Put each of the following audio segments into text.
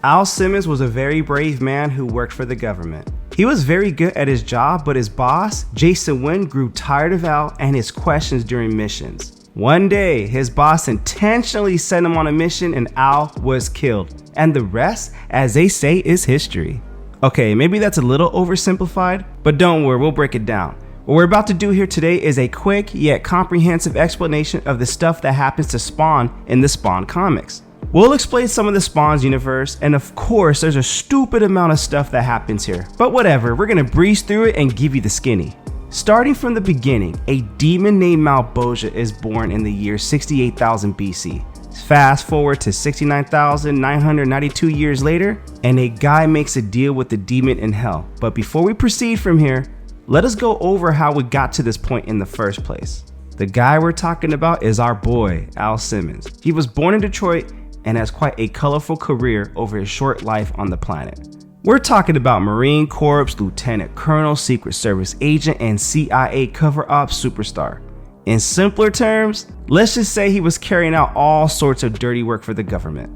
Al Simmons was a very brave man who worked for the government. He was very good at his job, but his boss, Jason Wynn, grew tired of Al and his questions during missions. One day, his boss intentionally sent him on a mission and Al was killed. And the rest, as they say, is history. Okay, maybe that's a little oversimplified, but don't worry, we'll break it down. What we're about to do here today is a quick yet comprehensive explanation of the stuff that happens to Spawn in the Spawn comics. We'll explain some of the Spawn's universe, and of course there's a stupid amount of stuff that happens here, but whatever, we're gonna breeze through it and give you the skinny. Starting from the beginning, a demon named Malboja is born in the year 68,000 BC. Fast forward to 69,992 years later, and a guy makes a deal with the demon in hell. But before we proceed from here, let us go over how we got to this point in the first place. The guy we're talking about is our boy, Al Simmons. He was born in Detroit and has quite a colorful career over his short life on the planet. We're talking about Marine Corps, Lieutenant Colonel, Secret Service agent, and CIA cover-up superstar. In simpler terms, let's just say he was carrying out all sorts of dirty work for the government.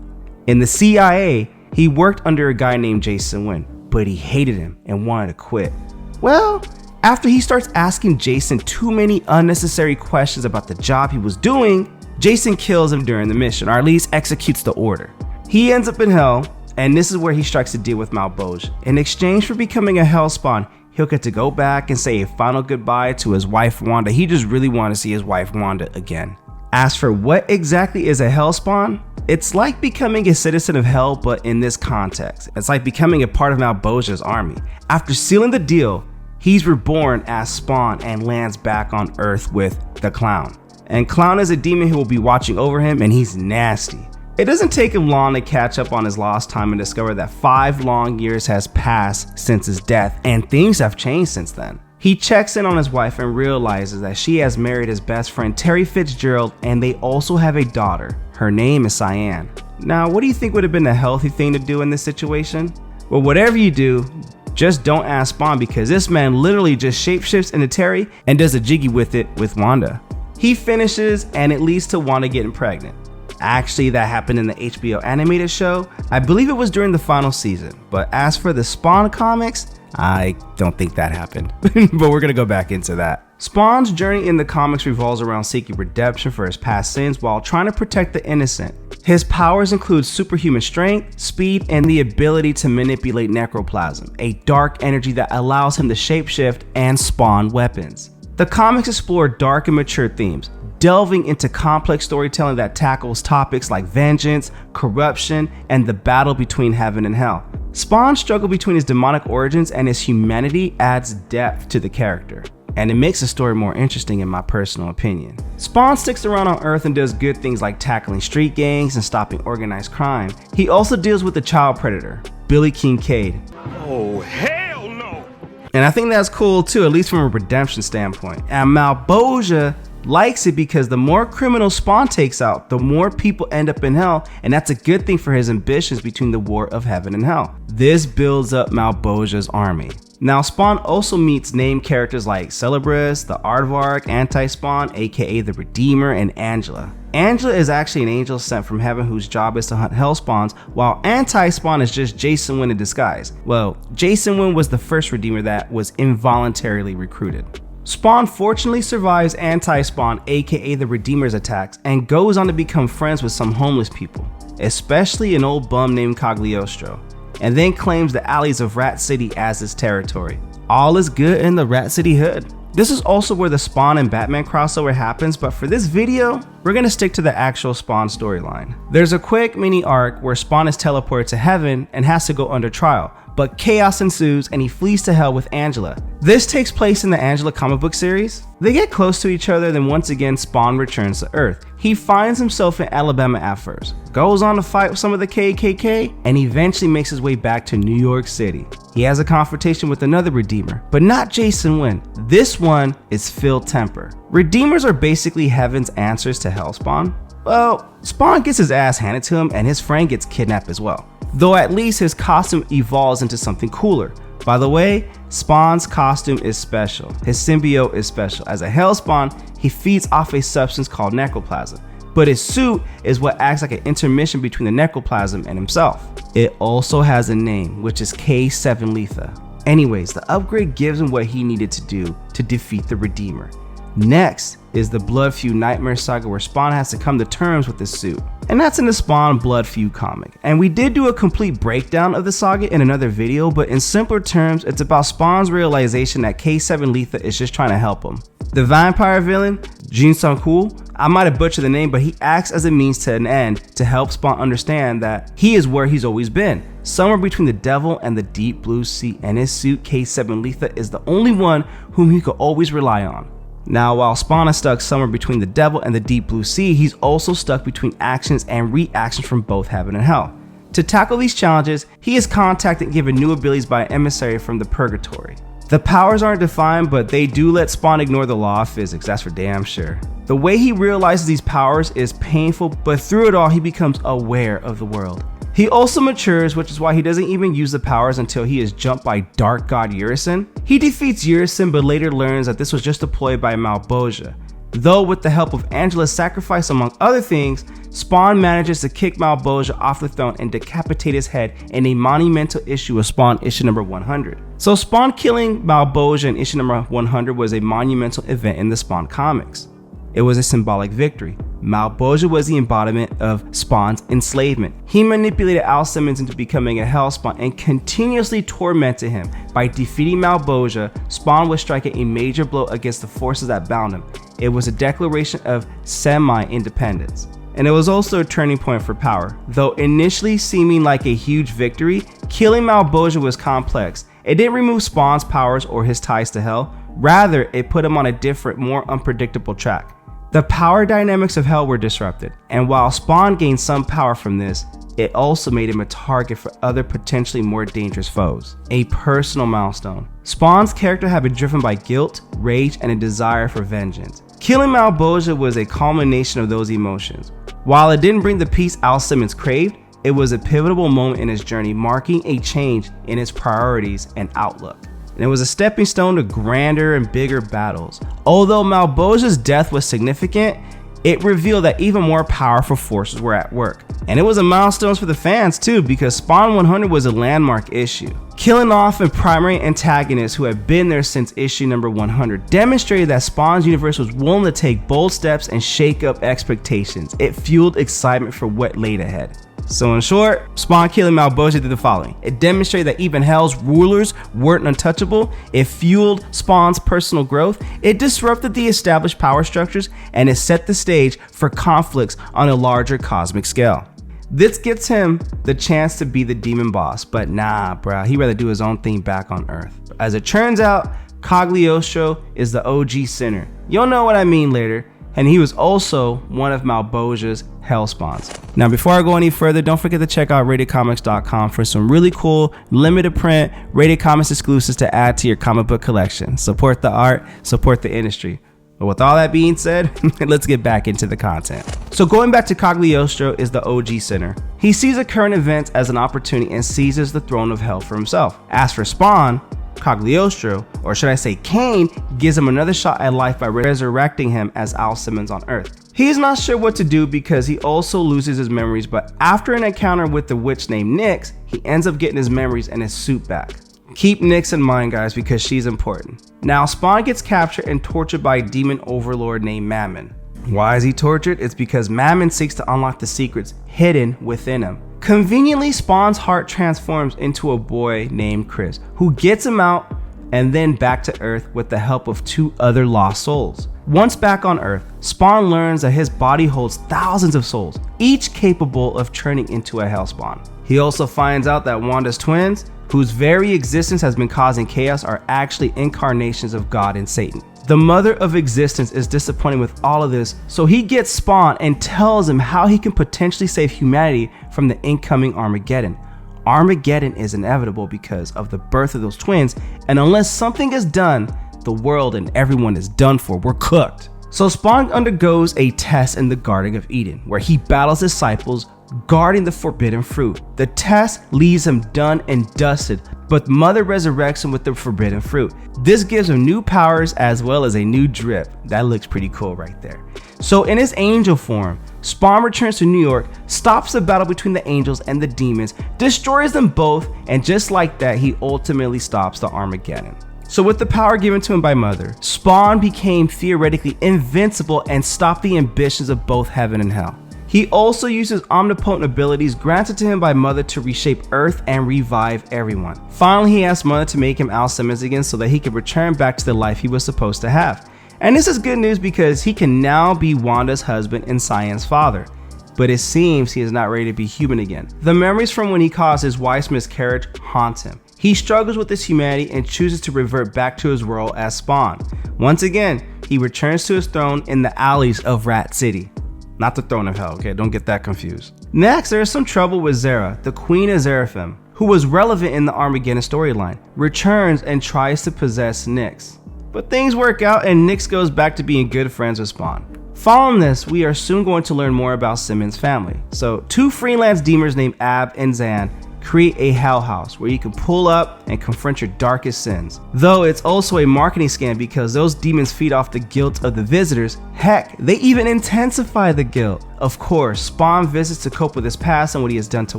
In the CIA, he worked under a guy named Jason Wynn, but he hated him and wanted to quit. Well, after he starts asking Jason too many unnecessary questions about the job he was doing, Jason kills him during the mission, or at least executes the order. He ends up in hell, and this is where he strikes a deal with Malboja. In exchange for becoming a Hellspawn, he'll get to go back and say a final goodbye to his wife Wanda. He just really wanted to see his wife Wanda again. As for what exactly is a Hellspawn, it's like becoming a citizen of hell, but in this context. It's like becoming a part of Malboja's army. After sealing the deal, he's reborn as Spawn and lands back on Earth with the Clown. And Clown is a demon who will be watching over him, and he's nasty. It doesn't take him long to catch up on his lost time and discover that 5 long years has passed since his death, and things have changed since then. He checks in on his wife and realizes that she has married his best friend Terry Fitzgerald, and they also have a daughter. Her name is Cyan. Now, what do you think would have been the healthy thing to do in this situation? Well, whatever you do, just don't ask Spawn, because this man literally just shapeshifts into Terry and does a jiggy with it with Wanda. He finishes, and it leads to Wanda getting pregnant. Actually, that happened in the HBO animated show. I believe it was during the final season. But as for the Spawn comics, I don't think that happened. But we're gonna go back into that. Spawn's journey in the comics revolves around seeking redemption for his past sins while trying to protect the innocent. His powers include superhuman strength, speed, and the ability to manipulate necroplasm, a dark energy that allows him to shapeshift and spawn weapons. The comics explore dark and mature themes, delving into complex storytelling that tackles topics like vengeance, corruption, and the battle between heaven and hell. Spawn's struggle between his demonic origins and his humanity adds depth to the character, and it makes the story more interesting in my personal opinion. Spawn sticks around on Earth and does good things like tackling street gangs and stopping organized crime. He also deals with the child predator, Billy Kincaid. Oh, hell no! And I think that's cool too, at least from a redemption standpoint. And Malboja likes it because the more criminals Spawn takes out, the more people end up in hell, and that's a good thing for his ambitions between the war of heaven and hell. This builds up Malboja's army. Now, Spawn also meets named characters like Celebrus, the Aardvark, Anti-Spawn, aka the Redeemer, and Angela. Angela is actually an angel sent from heaven whose job is to hunt Hellspawns, while Anti-Spawn is just Jason Wynn in disguise. Well, Jason Wynn was the first Redeemer that was involuntarily recruited. Spawn fortunately survives Anti-Spawn, aka the Redeemer's attacks, and goes on to become friends with some homeless people, especially an old bum named Cagliostro, and then claims the alleys of Rat City as his territory. All is good in the Rat City hood. This is also where the Spawn and Batman crossover happens, but for this video, we're gonna stick to the actual Spawn storyline. There's a quick mini arc where Spawn is teleported to heaven and has to go under trial, but chaos ensues and he flees to hell with Angela. This takes place in the Angela comic book series. They get close to each other, then once again Spawn returns to Earth. He finds himself in Alabama at first, goes on to fight with some of the KKK, and eventually makes his way back to New York City. He has a confrontation with another Redeemer, but not Jason Wynn. This one is Phil Temper. Redeemers are basically heaven's answers to Hellspawn. Well, Spawn gets his ass handed to him and his friend gets kidnapped as well. Though at least his costume evolves into something cooler. By the way, Spawn's costume is special. His symbiote is special. As a Hellspawn, he feeds off a substance called necroplasm. but his suit is what acts like an intermission between the necroplasm and himself. It also has a name, which is K7 Letha. Anyways, the upgrade gives him what he needed to do to defeat the Redeemer. Next is the Blood Feud Nightmare Saga, where Spawn has to come to terms with his suit. And that's in the Spawn Blood Feud comic. And we did do a complete breakdown of the saga in another video, but in simpler terms, it's about Spawn's realization that K7 Letha is just trying to help him. The vampire villain, Jin Sung-kul, I might have butchered the name, but he acts as a means to an end to help Spawn understand that he is where he's always been, somewhere between the devil and the deep blue sea, and his suit, K7 Letha, is the only one whom he could always rely on. Now, while Spawn is stuck somewhere between the devil and the deep blue sea, he's also stuck between actions and reactions from both heaven and hell. To tackle these challenges, he is contacted and given new abilities by an emissary from the purgatory. The powers aren't defined, but they do let Spawn ignore the law of physics, that's for damn sure. The way he realizes these powers is painful, but through it all, he becomes aware of the world. He also matures, which is why he doesn't even use the powers until he is jumped by Dark God Urizen. He defeats Urizen, but later learns that this was just a ploy by Malboja. Though with the help of Angela's sacrifice among other things, Spawn manages to kick Malboja off the throne and decapitate his head in a monumental issue of Spawn issue number 100. So Spawn killing Malboja in issue number 100 was a monumental event in the Spawn comics. It was a symbolic victory. Malboja was the embodiment of Spawn's enslavement. He manipulated Al Simmons into becoming a Hellspawn and continuously tormented him. By defeating Malboja, Spawn was striking a major blow against the forces that bound him. It was a declaration of semi-independence. And it was also a turning point for power. Though initially seeming like a huge victory, killing Malboja was complex. It didn't remove Spawn's powers or his ties to hell. Rather, it put him on a different, more unpredictable track. The power dynamics of hell were disrupted, and while Spawn gained some power from this, it also made him a target for other potentially more dangerous foes. A personal milestone. Spawn's character had been driven by guilt, rage, and a desire for vengeance. Killing Malboja was a culmination of those emotions. While it didn't bring the peace Al Simmons craved, it was a pivotal moment in his journey, marking a change in his priorities and outlook. And it was a stepping stone to grander and bigger battles. Although Malboja's death was significant, it revealed that even more powerful forces were at work. And it was a milestone for the fans too, because Spawn 100 was a landmark issue. Killing off a primary antagonist who had been there since issue number 100 demonstrated that Spawn's universe was willing to take bold steps and shake up expectations. It fueled excitement for what laid ahead. So in short, Spawn killing Malboja did the following. It demonstrated that even Hell's rulers weren't untouchable. It fueled Spawn's personal growth. It disrupted the established power structures, and it set the stage for conflicts on a larger cosmic scale. This gets him the chance to be the demon boss, but nah, bruh, he'd rather do his own thing back on Earth. As it turns out, Cagliostro is the OG sinner. You'll know what I mean later. And he was also one of Malboja's Hellspawns. Now, before I go any further, don't forget to check out RatedComics.com for some really cool limited print Rated Comics exclusives to add to your comic book collection. Support the art, support the industry. But with all that being said, let's get back into the content. So going back to Cagliostro is the OG sinner. He sees the current events as an opportunity and seizes the throne of hell for himself. As for Spawn, Cagliostro, or should I say Cain, gives him another shot at life by resurrecting him as Al Simmons on Earth. He's not sure what to do because he also loses his memories, but after an encounter with the witch named Nyx, he ends up getting his memories and his suit back. Keep Nyx in mind, guys, because she's important. Now, Spawn gets captured and tortured by a demon overlord named Mammon. Why is he tortured? It's because Mammon seeks to unlock the secrets hidden within him. Conveniently, Spawn's heart transforms into a boy named Chris, who gets him out and then back to Earth with the help of 2 other lost souls. Once back on Earth, Spawn learns that his body holds thousands of souls, each capable of turning into a Hellspawn. He also finds out that Wanda's twins, whose very existence has been causing chaos, are actually incarnations of God and Satan. The mother of existence is disappointed with all of this, so he gets Spawn and tells him how he can potentially save humanity from the incoming Armageddon. Armageddon is inevitable because of the birth of those twins, and unless something is done, the world and everyone is done for. We're cooked. So Spawn undergoes a test in the Garden of Eden, where he battles disciples guarding the forbidden fruit. The test leaves him done and dusted, but Mother resurrects him with the forbidden fruit. This gives him new powers as well as a new drip. That looks pretty cool right there. So in his angel form, Spawn returns to New York, stops the battle between the angels and the demons, destroys them both, and just like that, he ultimately stops the Armageddon. So with the power given to him by Mother, Spawn became theoretically invincible and stopped the ambitions of both heaven and hell. He also uses omnipotent abilities granted to him by Mother to reshape Earth and revive everyone. Finally, he asks Mother to make him Al Simmons again so that he could return back to the life he was supposed to have. And this is good news because he can now be Wanda's husband and Cyan's father. But it seems he is not ready to be human again. The memories from when he caused his wife's miscarriage haunt him. He struggles with his humanity and chooses to revert back to his role as Spawn. Once again, he returns to his throne in the alleys of Rat City. Not the throne of hell, okay? Don't get that confused. Next, there is some trouble with Zara, the Queen of Zeraphim, who was relevant in the Armageddon storyline, returns and tries to possess Nyx. But things work out and Nyx goes back to being good friends with Spawn. Following this, we are soon going to learn more about Simmons' family. So, two freelance demons named Ab and Zan create a hell house where you can pull up and confront your darkest sins. Though it's also a marketing scam because those demons feed off the guilt of the visitors. Heck, they even intensify the guilt. Of course, Spawn visits to cope with his past and what he has done to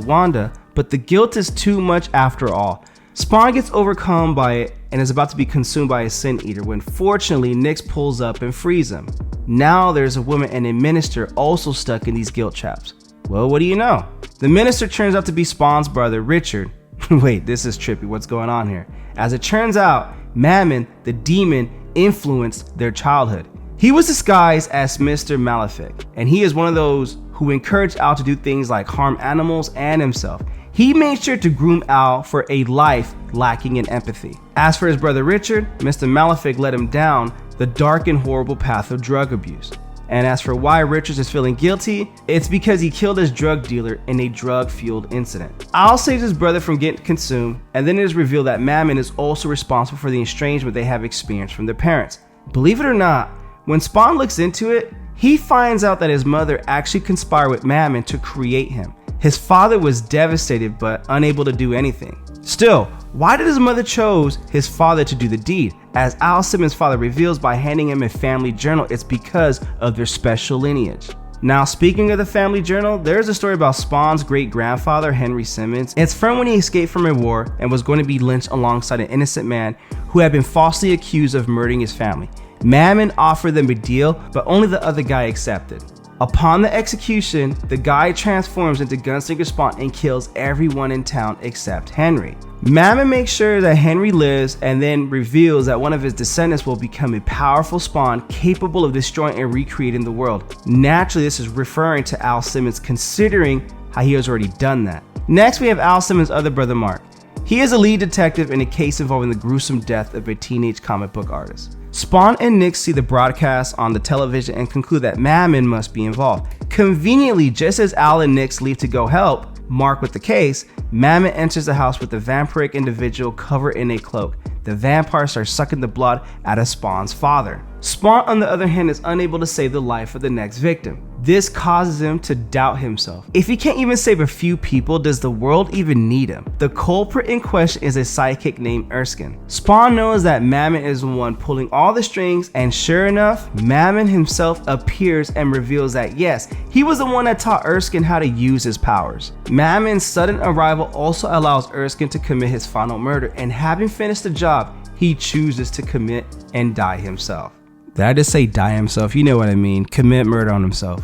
Wanda, but the guilt is too much after all. Spawn gets overcome by it and is about to be consumed by a sin eater when fortunately Nyx pulls up and frees him. Now there's a woman and a minister also stuck in these guilt traps. Well, what do you know? The minister turns out to be Spawn's brother, Richard. Wait, this is trippy. What's going on here? As it turns out, Mammon, the demon, influenced their childhood. He was disguised as Mr. Malefic, and he is one of those who encouraged Al to do things like harm animals and himself. He made sure to groom Al for a life lacking in empathy. As for his brother Richard, Mr. Malefic led him down the dark and horrible path of drug abuse. And as for why Richards is feeling guilty, it's because he killed his drug dealer in a drug-fueled incident. Al saves his brother from getting consumed, and then it is revealed that Mammon is also responsible for the estrangement they have experienced from their parents. Believe it or not, when Spawn looks into it, he finds out that his mother actually conspired with Mammon to create him. His father was devastated but unable to do anything. Still, why did his mother chose his father to do the deed? As Al Simmons' father reveals by handing him a family journal, it's because of their special lineage. Now, speaking of the family journal, there's a story about Spawn's great-grandfather, Henry Simmons. It's from when he escaped from a war and was going to be lynched alongside an innocent man who had been falsely accused of murdering his family. Mammon offered them a deal, but only the other guy accepted. Upon the execution, the guy transforms into Gunslinger Spawn and kills everyone in town except Henry. Mammon makes sure that Henry lives and then reveals that one of his descendants will become a powerful Spawn capable of destroying and recreating the world. Naturally, this is referring to Al Simmons considering how he has already done that. Next, we have Al Simmons' other brother Mark. He is a lead detective in a case involving the gruesome death of a teenage comic book artist. Spawn and Nyx see the broadcast on the television and conclude that Mammon must be involved. Conveniently, just as Al and Nyx leave to go help Mark with the case, Mammon enters the house with the vampiric individual covered in a cloak. The vampire starts sucking the blood out of Spawn's father. Spawn, on the other hand, is unable to save the life of the next victim. This causes him to doubt himself. If he can't even save a few people, does the world even need him? The culprit in question is a sidekick named Erskine. Spawn knows that Mammon is the one pulling all the strings, and sure enough, Mammon himself appears and reveals that yes, he was the one that taught Erskine how to use his powers. Mammon's sudden arrival also allows Erskine to commit his final murder, and having finished the job, he chooses to commit and die himself. Did I just say die himself? You know what I mean. Commit murder on himself.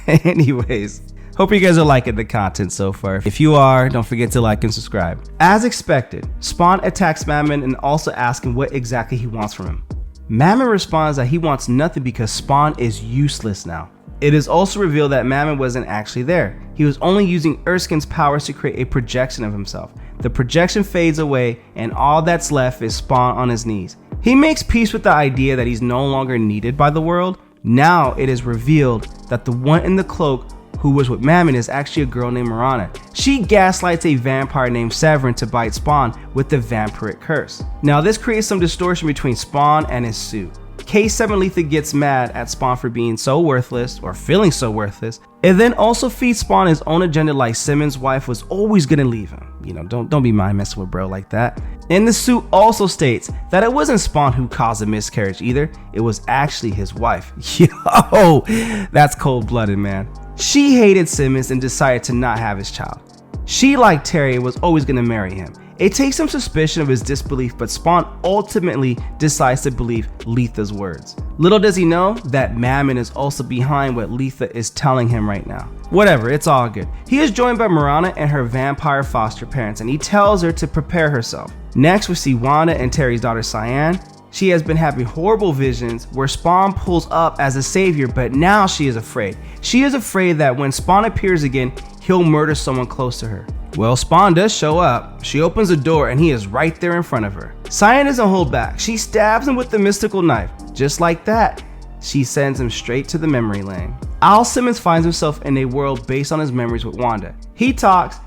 Anyways, hope you guys are liking the content so far. If you are, don't forget to like and subscribe. As expected, Spawn attacks Mammon and also asks him what exactly he wants from him. Mammon responds that he wants nothing because Spawn is useless now. It is also revealed that Mammon wasn't actually there. He was only using Erskine's powers to create a projection of himself. The projection fades away and all that's left is Spawn on his knees. He makes peace with the idea that he's no longer needed by the world. Now it is revealed that the one in the cloak who was with Mammon is actually a girl named Marana. She gaslights a vampire named Severin to bite Spawn with the vampiric curse. Now this creates some distortion between Spawn and his suit. K7 Letha gets mad at Spawn for being so worthless or feeling so worthless. It then also feeds Spawn his own agenda like Simmons' wife was always gonna leave him. You know, don't be mind messing with bro like that. And the suit also states that it wasn't Spawn who caused the miscarriage either. It was actually his wife. Yo, that's cold-blooded, man. She hated Simmons and decided to not have his child. She, like Terry, was always going to marry him. It takes some suspicion of his disbelief, but Spawn ultimately decides to believe Letha's words. Little does he know that Mammon is also behind what Letha is telling him right now. Whatever, it's all good. He is joined by Marana and her vampire foster parents, and he tells her to prepare herself. Next, we see Wanda and Terry's daughter Cyan. She has been having horrible visions where Spawn pulls up as a savior, but now she is afraid. She is afraid that when Spawn appears again, he'll murder someone close to her. Well, Spawn does show up. She opens the door and he is right there in front of her. Cyan doesn't hold back. She stabs him with the mystical knife. Just like that, she sends him straight to the memory lane. Al Simmons finds himself in a world based on his memories with Wanda. He talks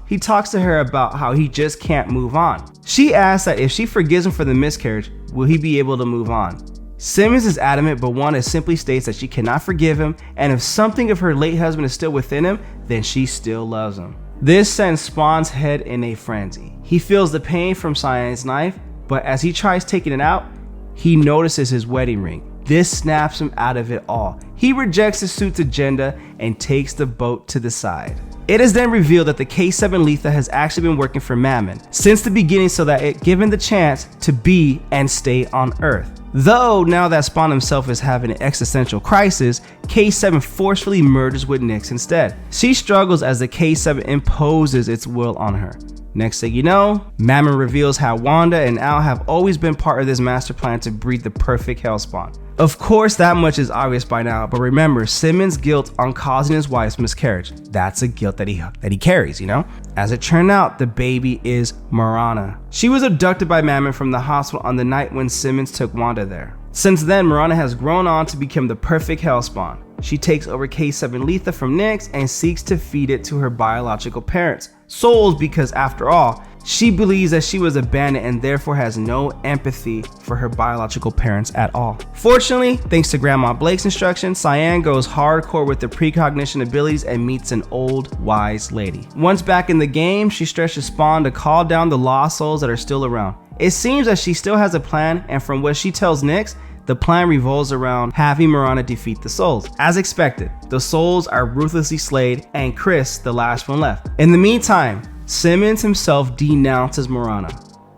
to her about how he just can't move on. She asks that if she forgives him for the miscarriage, will he be able to move on? Simmons is adamant, but Wanda simply states that she cannot forgive him, and if something of her late husband is still within him, then she still loves him. This sends Spawn's head in a frenzy. He feels the pain from Cyan's knife, but as he tries taking it out, he notices his wedding ring. This snaps him out of it all. He rejects his suit's agenda and takes the boat to the side. It is then revealed that the K7 Letha has actually been working for Mammon since the beginning so that it given the chance to be and stay on Earth. Though now that Spawn himself is having an existential crisis, K7 forcefully merges with Nyx instead. She struggles as the K7 imposes its will on her. Next thing you know, Mammon reveals how Wanda and Al have always been part of this master plan to breed the perfect Hellspawn. Of course, that much is obvious by now, but remember Simmons' guilt on causing his wife's miscarriage. That's a guilt that he carries, you know? As it turned out, the baby is Marana. She was abducted by Mammon from the hospital on the night when Simmons took Wanda there. Since then, Marana has grown on to become the perfect Hellspawn. She takes over K7 Letha from Nyx and seeks to feed it to her biological parents, souls, because after all, she believes that she was abandoned and therefore has no empathy for her biological parents at all. Fortunately, thanks to Grandma Blake's instructions, Cyan goes hardcore with the precognition abilities and meets an old, wise lady. Once back in the game, she stretches Spawn to call down the lost souls that are still around. It seems that she still has a plan, and from what she tells Nyx, the plan revolves around having Marana defeat the souls. As expected, the souls are ruthlessly slayed and Chris, the last one left. In the meantime, Simmons himself denounces Marana.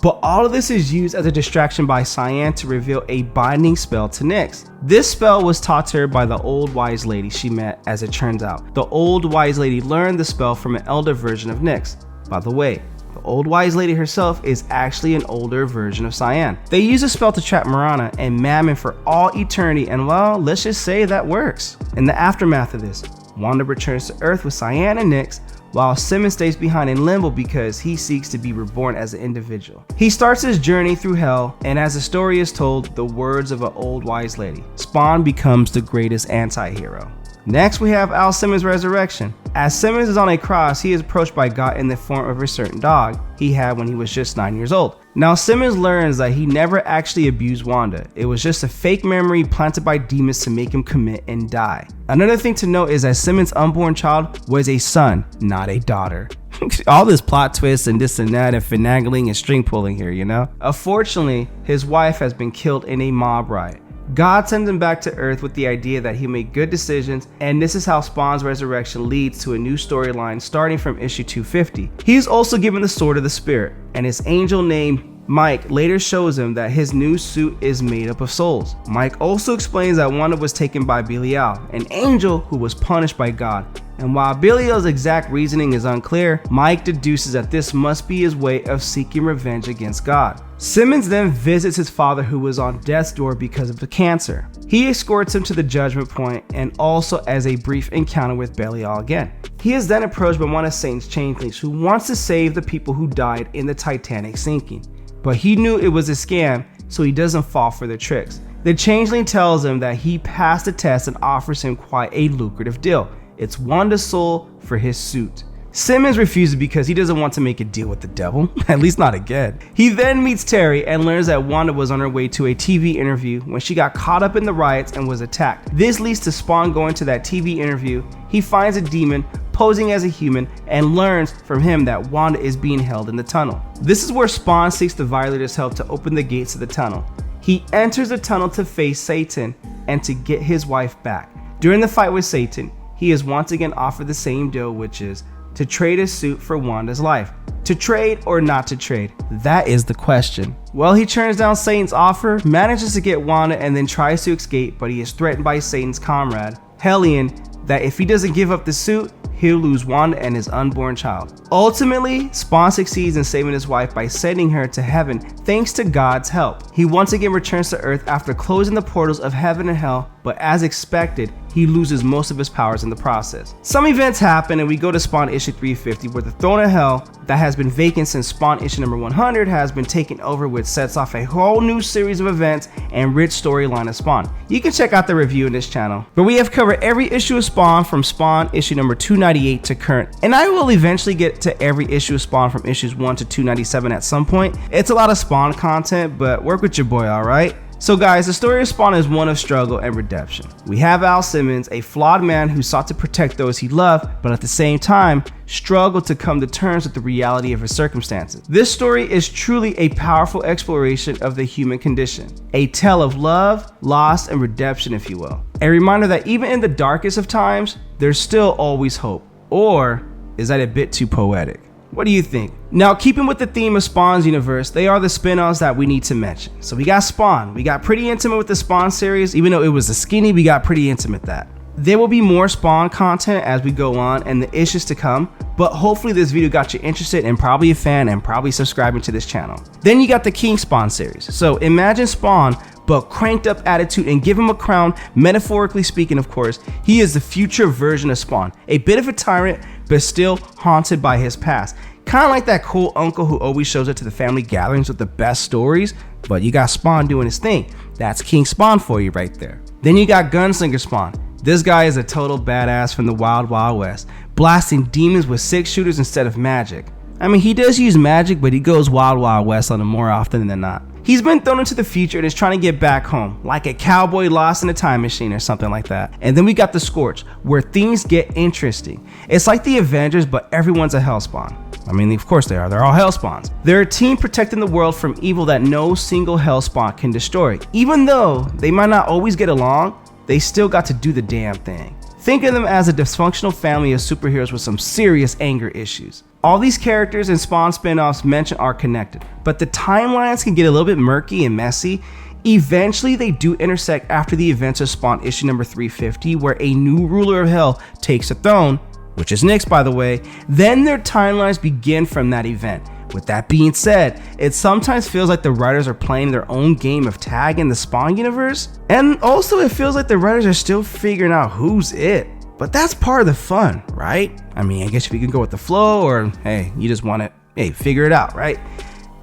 But all of this is used as a distraction by Cyan to reveal a binding spell to Nyx. This spell was taught to her by the old wise lady she met, as it turns out. The old wise lady learned the spell from an elder version of Nyx. By the way, the old wise lady herself is actually an older version of Cyan. They use a spell to trap Marana and Mammon for all eternity, and well, let's just say that works. In the aftermath of this, Wanda returns to Earth with Cyan and Nyx, while Simmons stays behind in Limbo because he seeks to be reborn as an individual. He starts his journey through hell, and as the story is told, the words of an old wise lady, Spawn becomes the greatest anti-hero. Next, we have Al Simmons' resurrection. As Simmons is on a cross, he is approached by God in the form of a certain dog he had when he was just 9 years old. Now, Simmons learns that he never actually abused Wanda. It was just a fake memory planted by demons to make him commit and die. Another thing to note is that Simmons' unborn child was a son, not a daughter. All this plot twists and this and that and finagling and string pulling here, you know? Unfortunately, his wife has been killed in a mob riot. God sends him back to Earth with the idea that he'll make good decisions, and this is how Spawn's resurrection leads to a new storyline starting from issue 250. He is also given the Sword of the Spirit, and his angel named Mike later shows him that his new suit is made up of souls. Mike also explains that Wanda was taken by Belial, an angel who was punished by God. And while Belial's exact reasoning is unclear, Mike deduces that this must be his way of seeking revenge against God. Simmons then visits his father, who was on death's door because of the cancer. He escorts him to the judgment point and also has a brief encounter with Belial again. He is then approached by one of Satan's changelings who wants to save the people who died in the Titanic sinking. But he knew it was a scam, so he doesn't fall for their tricks. The changeling tells him that he passed the test and offers him quite a lucrative deal. It's Wanda's soul for his suit. Simmons refuses because he doesn't want to make a deal with the devil, at least not again. He then meets Terry and learns that Wanda was on her way to a TV interview when she got caught up in the riots and was attacked. This leads to Spawn going to that TV interview. He finds a demon posing as a human and learns from him that Wanda is being held in the tunnel. This is where Spawn seeks the Violators' help to open the gates of the tunnel. He enters the tunnel to face Satan and to get his wife back. During the fight with Satan, he is once again offered the same deal, which is to trade his suit for Wanda's life. To trade or not to trade? That is the question. Well, he turns down Satan's offer, manages to get Wanda, and then tries to escape, but he is threatened by Satan's comrade, Hellion, that if he doesn't give up the suit, he'll lose Wanda and his unborn child. Ultimately, Spawn succeeds in saving his wife by sending her to heaven thanks to God's help. He once again returns to Earth after closing the portals of heaven and hell, but as expected, he loses most of his powers in the process. Some events happen and we go to Spawn issue 350, where the throne of hell that has been vacant since Spawn issue number 100 has been taken over, which sets off a whole new series of events and rich storyline of Spawn. You can check out the review in this channel, but we have covered every issue of Spawn from Spawn issue number 298 to current, and I will eventually get to every issue of Spawn from issues 1 to 297 at some point. It's a lot of Spawn content, but work with your boy, alright? So guys, the story of Spawn is one of struggle and redemption. We have Al Simmons, a flawed man who sought to protect those he loved, but at the same time, struggled to come to terms with the reality of his circumstances. This story is truly a powerful exploration of the human condition. A tale of love, loss, and redemption, if you will. A reminder that even in the darkest of times, there's still always hope. Or is that a bit too poetic? What do you think? Now, keeping with the theme of Spawn's universe, they are the spin-offs that we need to mention. So we got Spawn. We got pretty intimate with the Spawn series. Even though it was a skinny, we got pretty intimate with that. There will be more Spawn content as we go on and the issues to come, but hopefully this video got you interested and probably a fan and probably subscribing to this channel. Then you got the King Spawn series. So imagine Spawn, but cranked up attitude, and give him a crown, metaphorically speaking, of course. He is the future version of Spawn, a bit of a tyrant, but still haunted by his past. Kind of like that cool uncle who always shows up to the family gatherings with the best stories, but you got Spawn doing his thing. That's King Spawn for you right there. Then you got Gunslinger Spawn. This guy is a total badass from the Wild Wild West, blasting demons with 6-shooters instead of magic. I mean, he does use magic, but he goes Wild Wild West on them more often than not. He's been thrown into the future and is trying to get back home, like a cowboy lost in a time machine or something like that. And then we got the Scorch, where things get interesting. It's like the Avengers, but everyone's a Hellspawn. I mean, of course they are. They're all Hellspawns. They're a team protecting the world from evil that no single Hellspawn can destroy. Even though they might not always get along, they still got to do the damn thing. Think of them as a dysfunctional family of superheroes with some serious anger issues. All these characters and Spawn spin-offs mentioned are connected, but the timelines can get a little bit murky and messy. Eventually they do intersect after the events of Spawn issue number 350, where a new ruler of hell takes the throne, which is Nyx, by the way. Then their timelines begin from that event. With that being said, it sometimes feels like the writers are playing their own game of tag in the Spawn universe, and also it feels like the writers are still figuring out who's it. But that's part of the fun, right? I mean, I guess if you can go with the flow, or hey, you just want to, figure it out, right?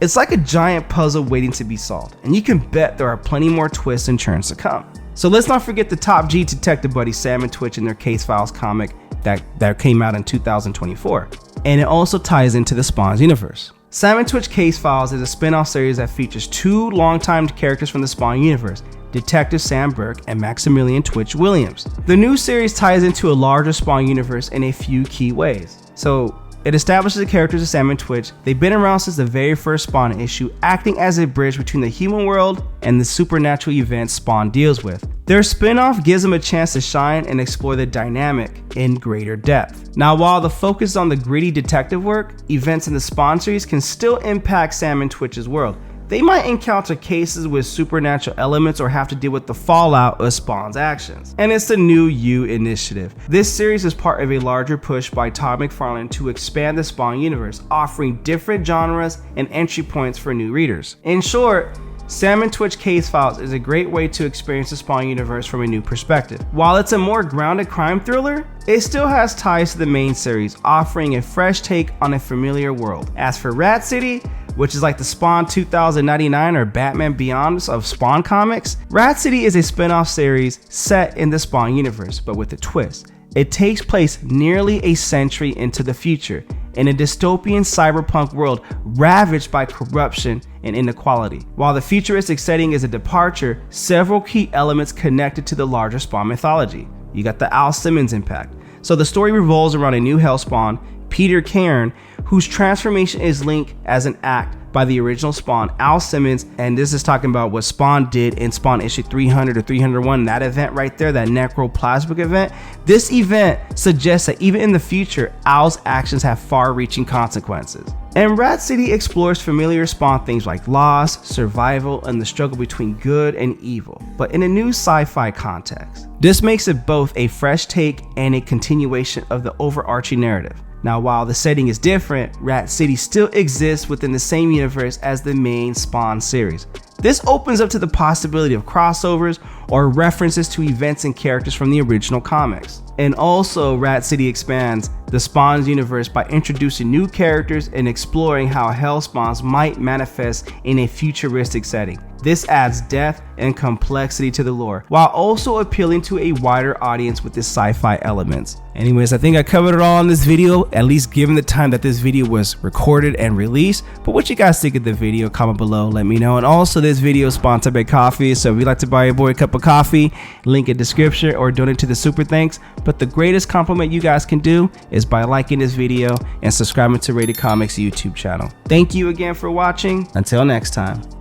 It's like a giant puzzle waiting to be solved, and you can bet there are plenty more twists and turns to come. So let's not forget the top G detective buddy Sam and Twitch in their Case Files comic that came out in 2024. And it also ties into the Spawn's universe. Sam and Twitch Case Files is a spin-off series that features two longtime characters from the Spawn universe, Detective Sam Burke and Maximilian Twitch Williams. The new series ties into a larger Spawn universe in a few key ways. So it establishes the characters of Sam and Twitch. They've been around since the very first Spawn issue, acting as a bridge between the human world and the supernatural events Spawn deals with. Their spin-off gives them a chance to shine and explore the dynamic in greater depth. Now, while the focus is on the gritty detective work, events in the Spawn series can still impact Sam and Twitch's world. They might encounter cases with supernatural elements or have to deal with the fallout of Spawn's actions. And it's the New You initiative. This series is part of a larger push by Todd McFarlane to expand the Spawn universe, offering different genres and entry points for new readers. In short, Sam and Twitch Case Files is a great way to experience the Spawn universe from a new perspective. While it's a more grounded crime thriller, it still has ties to the main series, offering a fresh take on a familiar world. As for Rat City, which is like the Spawn 2099 or Batman Beyond of Spawn comics, Rat City is a spin-off series set in the Spawn universe, but with a twist. It takes place nearly a century into the future, in a dystopian cyberpunk world ravaged by corruption and inequality. While the futuristic setting is a departure, several key elements connected to the larger Spawn mythology. You got the Al Simmons impact. So the story revolves around a new Hellspawn, Peter Cairn, whose transformation is linked as an act by the original Spawn, Al Simmons, and this is talking about what Spawn did in Spawn issue 300 or 301, that event right there, that necroplasmic event. This event suggests that even in the future, Al's actions have far-reaching consequences. And Rat City explores familiar Spawn themes like loss, survival, and the struggle between good and evil, but in a new sci-fi context. This makes it both a fresh take and a continuation of the overarching narrative. Now, while the setting is different, Rat City still exists within the same universe as the main Spawn series. This opens up to the possibility of crossovers or references to events and characters from the original comics. And also, Rat City expands the Spawn's universe by introducing new characters and exploring how Hell Spawns might manifest in a futuristic setting. This adds depth and complexity to the lore, while also appealing to a wider audience with its sci-fi elements. Anyways, I think I covered it all in this video, at least given the time that this video was recorded and released. But what you guys think of the video, comment below, let me know. And also, this video is sponsored by coffee, so if you'd like to buy your boy a cup of coffee, link in description or donate to the super thanks. But the greatest compliment you guys can do is by liking this video and subscribing to RatedComics YouTube channel. Thank you again for watching. Until next time.